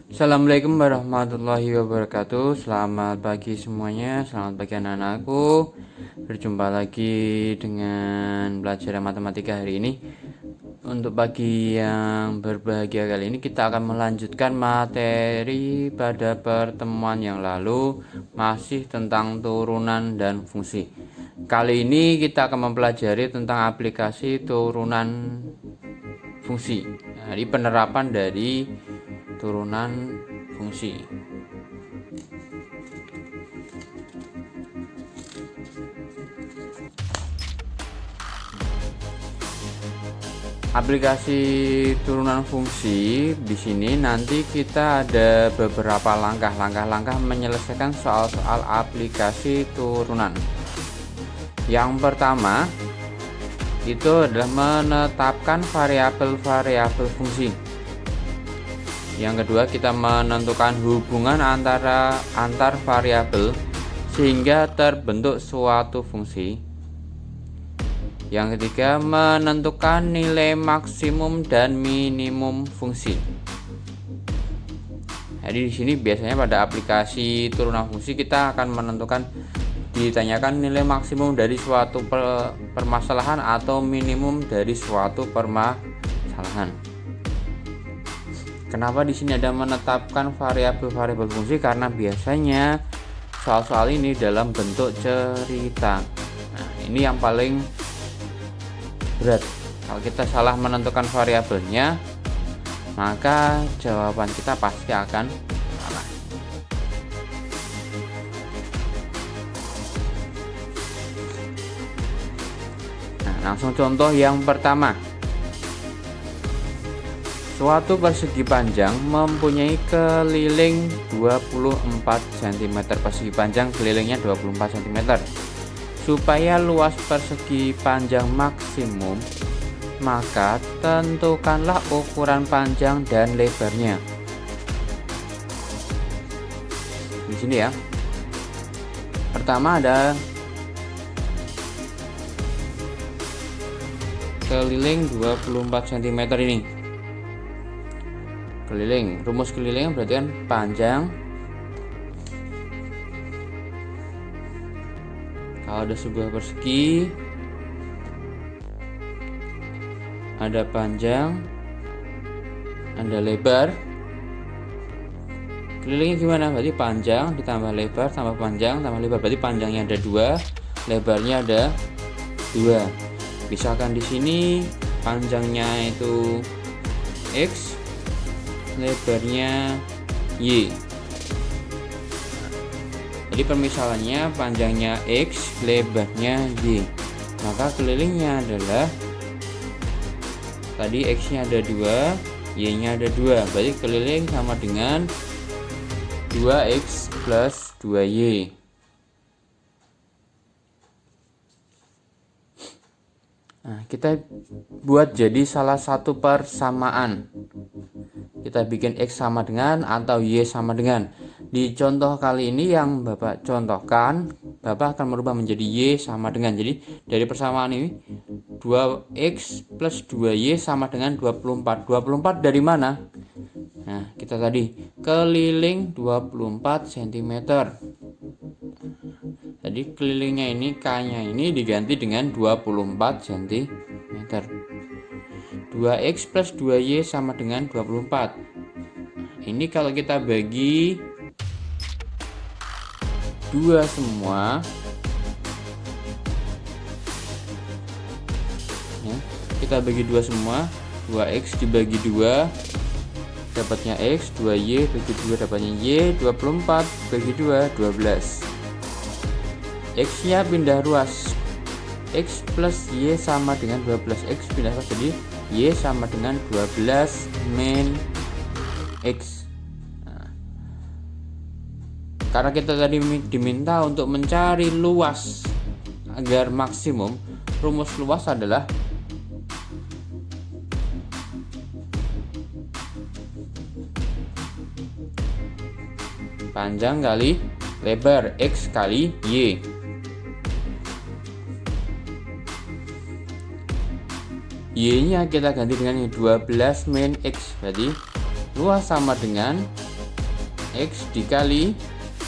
Assalamualaikum warahmatullahi wabarakatuh. Selamat pagi semuanya. Selamat pagi anak-anakku. Berjumpa lagi dengan pelajaran matematika hari ini. Untuk pagi yang berbahagia kali ini kita akan melanjutkan materi pada pertemuan yang lalu, masih tentang turunan dan fungsi. Kali ini kita akan mempelajari tentang aplikasi turunan fungsi. Jadi penerapan dari turunan fungsi. Aplikasi turunan fungsi di sini nanti kita ada beberapa langkah menyelesaikan soal-soal aplikasi turunan. Yang pertama itu adalah menetapkan variabel-variabel fungsi. Yang kedua, kita menentukan hubungan antar variabel sehingga terbentuk suatu fungsi. Yang ketiga, menentukan nilai maksimum dan minimum fungsi. Jadi di sini biasanya pada aplikasi turunan fungsi kita akan menentukan, ditanyakan nilai maksimum dari suatu permasalahan atau minimum dari suatu permasalahan. Kenapa di sini ada menetapkan variabel-variabel fungsi? Karena biasanya soal-soal ini dalam bentuk cerita. Nah, ini yang paling berat. Kalau kita salah menentukan variabelnya, maka jawaban kita pasti akan salah. Nah, langsung contoh yang pertama. Suatu persegi panjang mempunyai keliling 24 cm. Persegi panjang kelilingnya 24 cm. Supaya luas persegi panjang maksimum, maka tentukanlah ukuran panjang dan lebarnya. Di sini ya. Pertama ada keliling 24 cm ini. Keliling, rumus keliling berarti kan panjang. Kalau ada sebuah persegi, ada panjang, ada lebar. Kelilingnya gimana? Berarti panjang ditambah lebar tambah panjang tambah lebar. Berarti panjangnya ada 2, lebarnya ada 2. Misalkan di sini panjangnya itu X, lebarnya Y. Jadi permisalannya panjangnya X, lebarnya Y. Maka kelilingnya adalah tadi X nya ada 2, Y nya ada 2. Berarti keliling sama dengan 2X plus 2Y. Nah, kita buat jadi salah satu persamaan. Kita bikin X sama dengan atau Y sama dengan. Di contoh kali ini yang Bapak contohkan, Bapak akan merubah menjadi Y sama dengan. Jadi dari persamaan ini 2X plus 2Y sama dengan 24. 24 dari mana? Nah, kita tadi keliling 24 cm. Jadi kelilingnya ini, K-nya ini diganti dengan 24 cm. 2X plus 2Y sama dengan 24. Ini kalau kita bagi 2 semua ya, kita bagi 2 semua, 2X dibagi 2 dapatnya X, 2Y bagi 2 dapatnya Y, 24 bagi 2, 12. X nya pindah ruas, X plus Y sama dengan 12. X pindah ruas jadi Y sama dengan 12 min X. Nah, karena kita tadi diminta untuk mencari luas agar maksimum, rumus luas adalah panjang kali lebar, X kali Y. Y nya kita ganti dengan 12 min X. Berarti luas sama dengan X dikali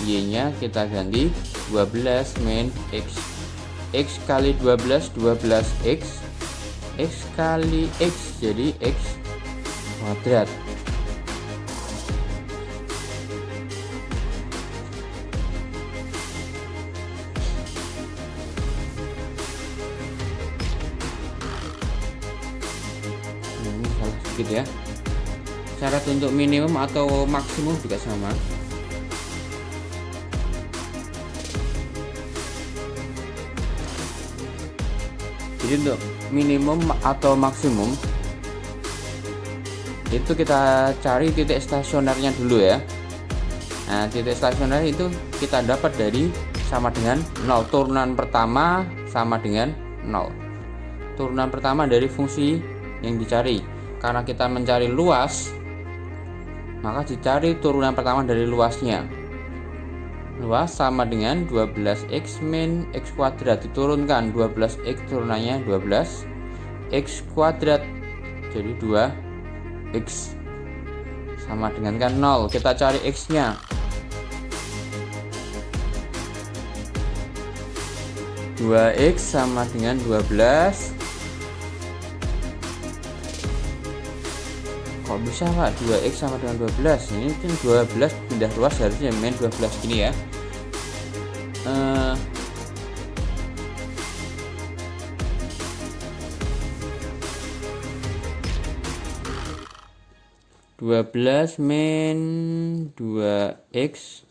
Y-nya kita ganti 12 min X. X kali 12, 12X. X kali X, jadi X kuadrat. Ini salah sedikit ya. Syarat untuk minimum atau maksimum juga sama. Jadi untuk minimum atau maksimum itu kita cari titik stasionernya dulu ya. Nah, titik stasioner itu kita dapat dari sama dengan 0. Turunan pertama sama dengan 0. Turunan pertama dari fungsi yang dicari. Karena kita mencari luas, maka dicari turunan pertama dari luasnya. Luas sama dengan 12X min X kuadrat, diturunkan 12X turunannya 12 X kuadrat, jadi 2X sama dengan kan 0. Kita cari X nya 2X sama dengan 12. Kok bisa Pak 2X sama dengan 12? Ini kan 12 pindah luas harusnya min 12 gini ya. 12 min 2X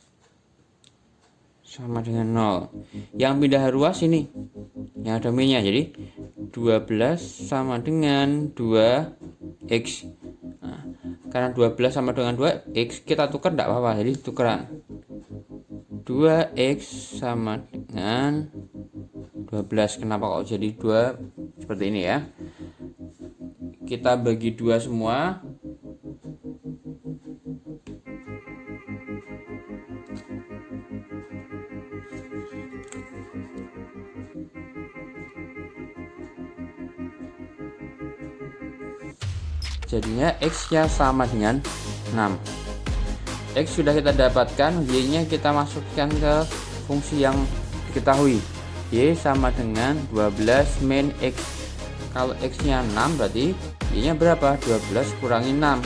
sama dengan 0. Yang pindah ruas ini yang ada minnya, jadi 12 sama dengan 2X. Nah, karena 12 sama dengan 2X, kita tukar tidak apa-apa, jadi tukeran 2X sama dengan 12. Kenapa kok jadi 2 seperti ini ya? Kita bagi 2 semua. Jadinya X nya sama dengan 6. X sudah kita dapatkan, Y nya kita masukkan ke fungsi yang diketahui. Y sama dengan 12 min X. Kalau X nya 6 berarti Y nya berapa? 12 kurangi 6.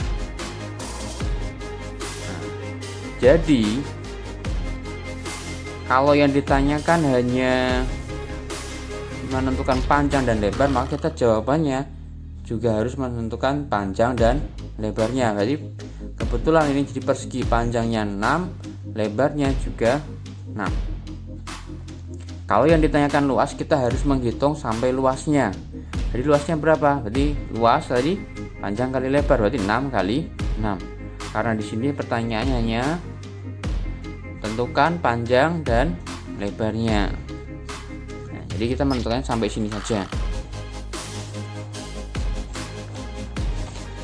Jadi kalau yang ditanyakan hanya menentukan panjang dan lebar, maka kita jawabannya juga harus menentukan panjang dan lebarnya. Jadi kebetulan ini jadi persegi, panjangnya 6, lebarnya juga 6. Kalau yang ditanyakan luas, kita harus menghitung sampai luasnya. Jadi luasnya berapa? Berarti luas tadi panjang kali lebar, berarti 6 kali 6. Karena di sini pertanyaannya hanya tentukan panjang dan lebarnya. Nah, jadi kita menentukan sampai sini saja.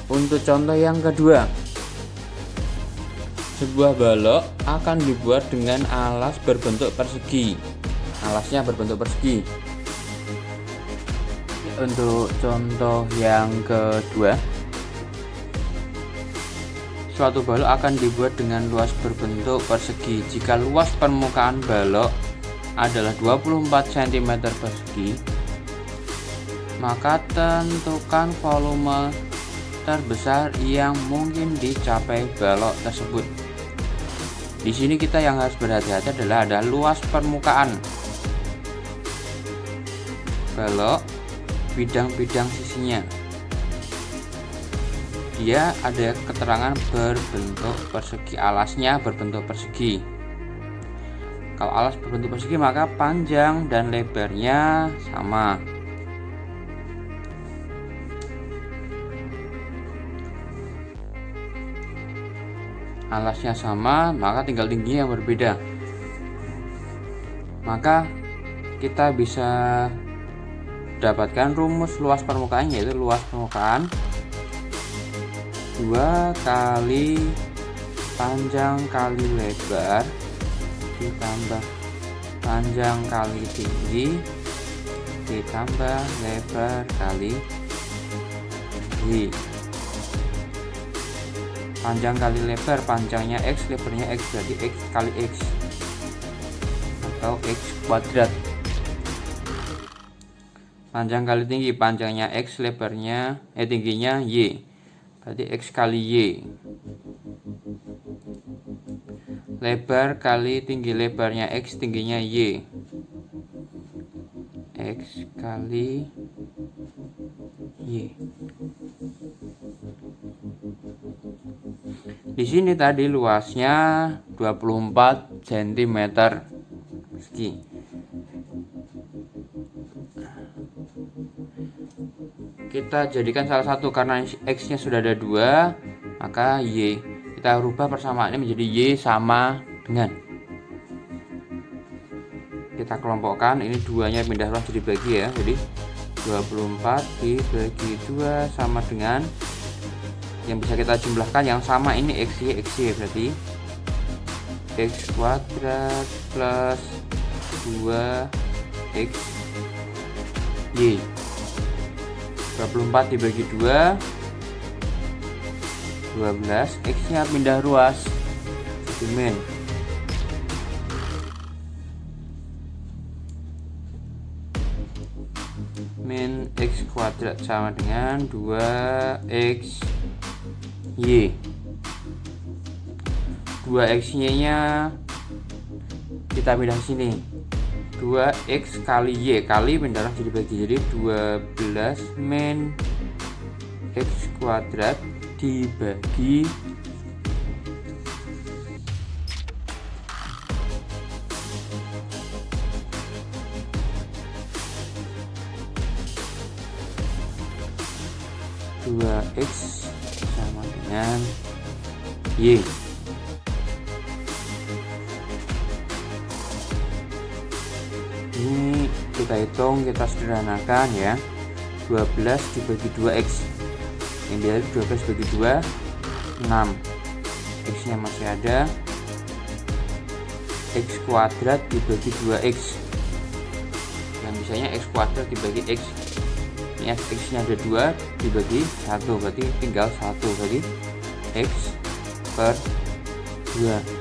Untuk contoh yang kedua, sebuah balok akan dibuat dengan alas berbentuk persegi. Alasnya berbentuk persegi. Untuk contoh yang kedua, suatu balok akan dibuat dengan luas berbentuk persegi. Jika luas permukaan balok adalah 24 cm persegi, maka tentukan volume terbesar yang mungkin dicapai balok tersebut. Di sini kita yang harus berhati-hati adalah ada luas permukaan balok, bidang-bidang sisinya. Dia ada keterangan berbentuk persegi, alasnya berbentuk persegi. Kalau alas berbentuk persegi, maka panjang dan lebarnya sama. Alasnya sama, maka tinggal tingginya yang berbeda. Maka kita bisa dapatkan rumus luas permukaan, yaitu luas permukaan 2 kali panjang kali lebar ditambah panjang kali tinggi ditambah lebar kali tinggi. Panjang kali lebar, panjangnya X, lebarnya X, berarti X kali X atau X kuadrat. Panjang kali tinggi, panjangnya X, lebarnya tingginya Y, berarti X kali Y. Lebar kali tinggi, lebarnya X, tingginya Y, X kali Y. Di sini tadi luasnya 24 cm persegi. Kita jadikan salah satu, karena X-nya sudah ada 2, maka Y kita rubah persamaannya menjadi Y sama dengan, kita kelompokkan, ini 2-nya pindah ruang jadi bagi ya, jadi 24 dibagi 2 sama dengan, yang bisa kita jumlahkan yang sama ini XY, berarti X kuadrat plus 2 XY. 24 dibagi 2 12, X nya pindah ruas jadi min X kuadrat sama dengan 2XY. 2XY nya kita pindah sini, 2X kali Y, kali pindah jadi bagi, jadi 12 min X kuadrat dibagi 2X sama dengan Y. Ini kita hitung, kita sederhanakan ya. 12 dibagi 2X, yang biasa 12 bagi 2 6, X nya masih ada, X kuadrat dibagi 2X, yang bisanya X kuadrat dibagi X, ini X nya ada 2 dibagi 1, berarti tinggal 1, berarti X per 2.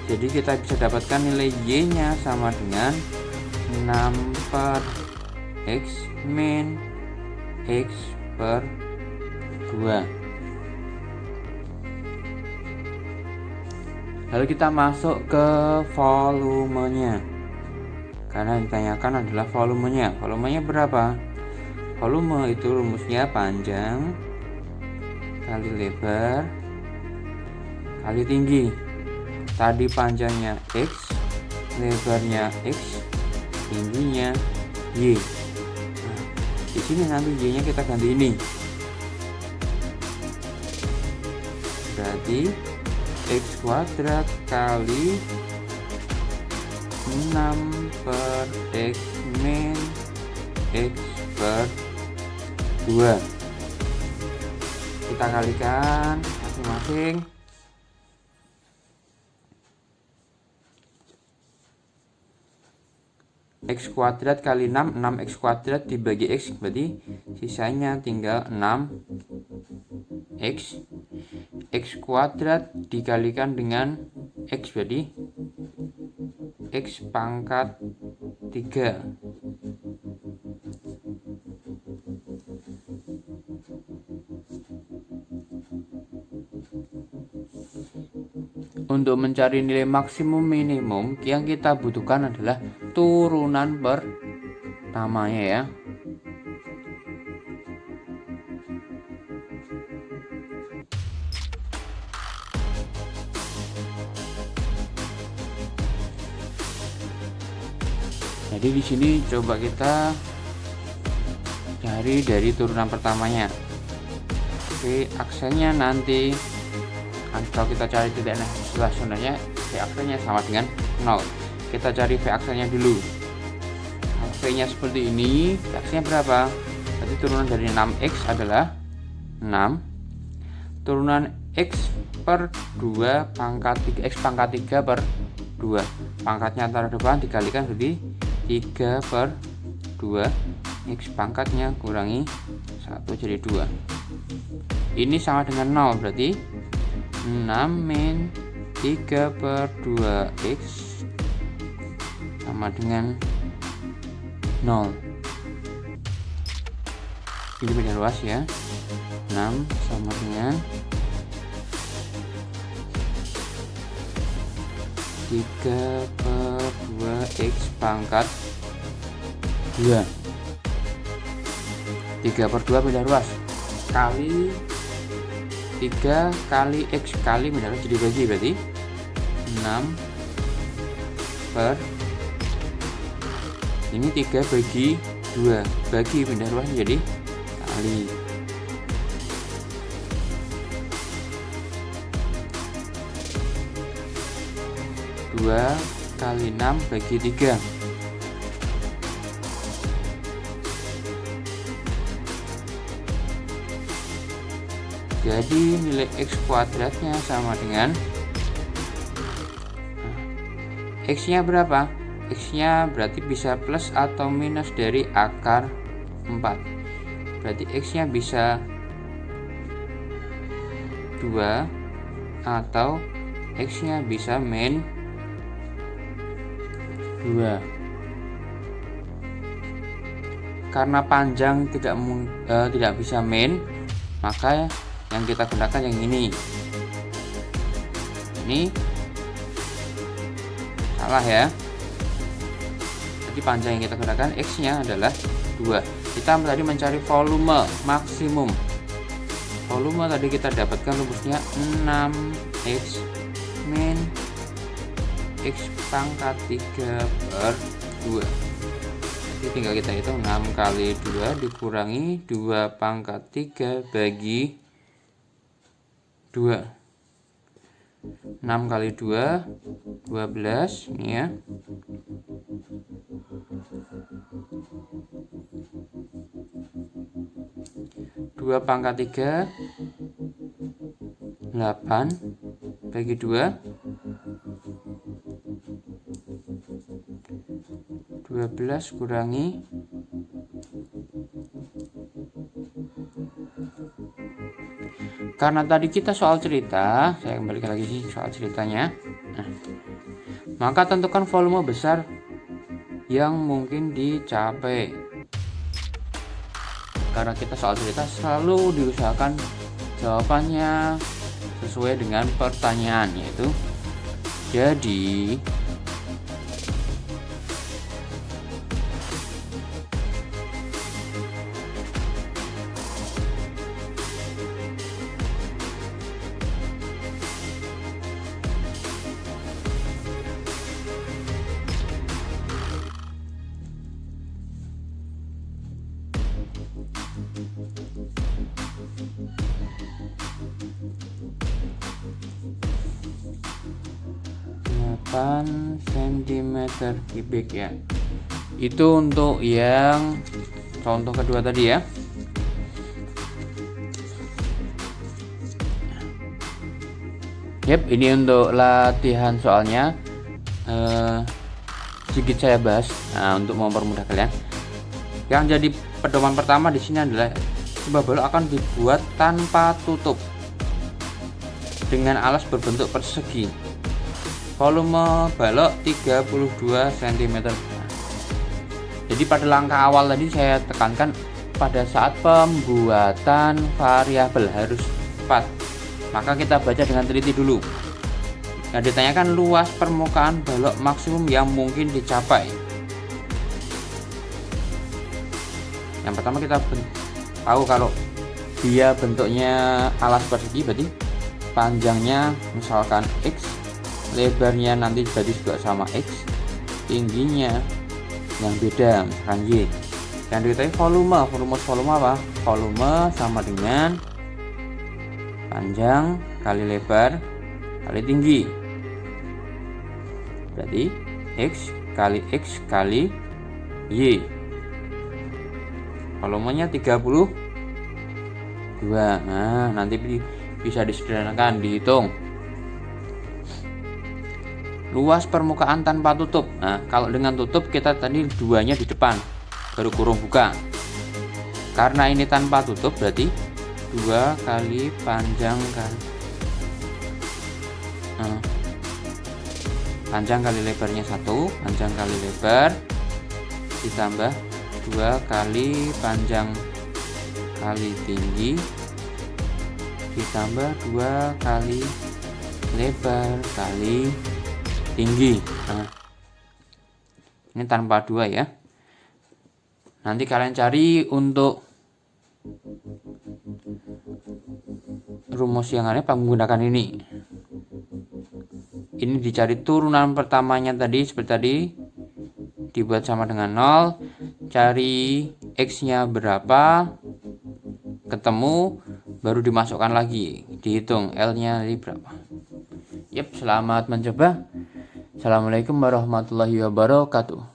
Jadi kita bisa dapatkan nilai Y nya sama dengan 6 per X min X per 2. Lalu kita masuk ke volumenya, karena yang ditanyakan adalah volumenya. Volumenya berapa? Volume itu rumusnya panjang kali lebar kali tinggi. Tadi panjangnya X, lebarnya X, tingginya Y. Nah, di sini nanti Y-nya kita ganti ini. Berarti X kuadrat kali 6 per X min X per 2. Kita kalikan masing-masing. X kuadrat kali 6, 6X kuadrat dibagi X, berarti sisanya tinggal 6X. X kuadrat dikalikan dengan X, berarti X pangkat 3. Untuk mencari nilai maksimum minimum, yang kita butuhkan adalah turunan pertamanya ya. Jadi di sini coba kita cari dari turunan pertamanya. Oke, aksennya nanti kalau kita cari titik sebenarnya V aksennya sama dengan 0. Kita cari V aksennya dulu. V nya seperti ini, V aksennya berapa? Berarti turunan dari 6X adalah 6. Turunan X per 2 pangkat 3, X pangkat 3 per 2. Pangkatnya antara depan dikalikan berarti 3 per 2. X pangkatnya kurangi 1 jadi 2. ini sama dengan 0, berarti 6 min 3/2x sama dengan 0. Ini beda luas ya. 6 sama dengan 3/2x pangkat 2. 3/2 beda luas kali 3 kali x kali beda luas jadi bagi, berarti 6 per ini 3 bagi 2 bagi pindah luas jadi kali. Dua kali 6 bagi 3. Jadi nilai x kuadratnya sama dengan x nya berapa? X nya berarti bisa plus atau minus dari akar 4. Berarti x nya bisa 2 atau x nya bisa min 2. Karena panjang tidak bisa min, maka yang kita gunakan yang ini salah ya. Jadi panjang yang kita gunakan x nya adalah 2. Kita tadi mencari volume maksimum. Volume tadi kita dapatkan rumusnya 6x min x pangkat 3/2. Jadi tinggal kita hitung 6 kali 2 dikurangi 2 pangkat 3 bagi 2. 6 kali 2 12 ini ya. 2 pangkat 3 8 bagi 2 12 kurangi 2. Karena tadi kita soal cerita, saya kembalikan lagi sih soal ceritanya. Maka tentukan volume besar yang mungkin dicapai. Karena kita soal cerita selalu diusahakan jawabannya sesuai dengan pertanyaan, yaitu jadi cm kubik ya. Itu untuk yang contoh kedua tadi ya. Ini untuk latihan soalnya sedikit saya bahas untuk mempermudah kalian. Yang jadi pedoman pertama di sini adalah sebuah balok akan dibuat tanpa tutup dengan alas berbentuk persegi. Volume balok 32 cm. Jadi pada langkah awal tadi saya tekankan pada saat pembuatan variabel harus tepat. Maka kita baca dengan teliti dulu. Nah, ditanyakan luas permukaan balok maksimum yang mungkin dicapai. Yang pertama kita tahu kalau dia bentuknya alas persegi, berarti panjangnya misalkan x, lebarnya nanti berarti juga sama x, tingginya yang beda misalkan y. Yang diketahui volume apa? Volume sama dengan panjang kali lebar kali tinggi, berarti x kali y. Volumenya 32. Nah, nanti bisa disederhanakan, dihitung. Luas permukaan tanpa tutup. Nah, kalau dengan tutup kita tadi duanya di depan, baru kurung buka. Karena ini tanpa tutup berarti 2 kali panjang kali panjang kali lebarnya 1, panjang kali lebar ditambah 2 kali panjang kali tinggi ditambah 2 kali lebar kali tinggi. Ini tanpa 2 ya. Nanti kalian cari untuk rumus yang aneh menggunakan ini. Ini dicari turunan pertamanya tadi seperti tadi, dibuat sama dengan 0, cari X-nya berapa, ketemu, baru dimasukkan lagi, dihitung L-nya tadi berapa. Yap, selamat mencoba. Assalamualaikum warahmatullahi wabarakatuh.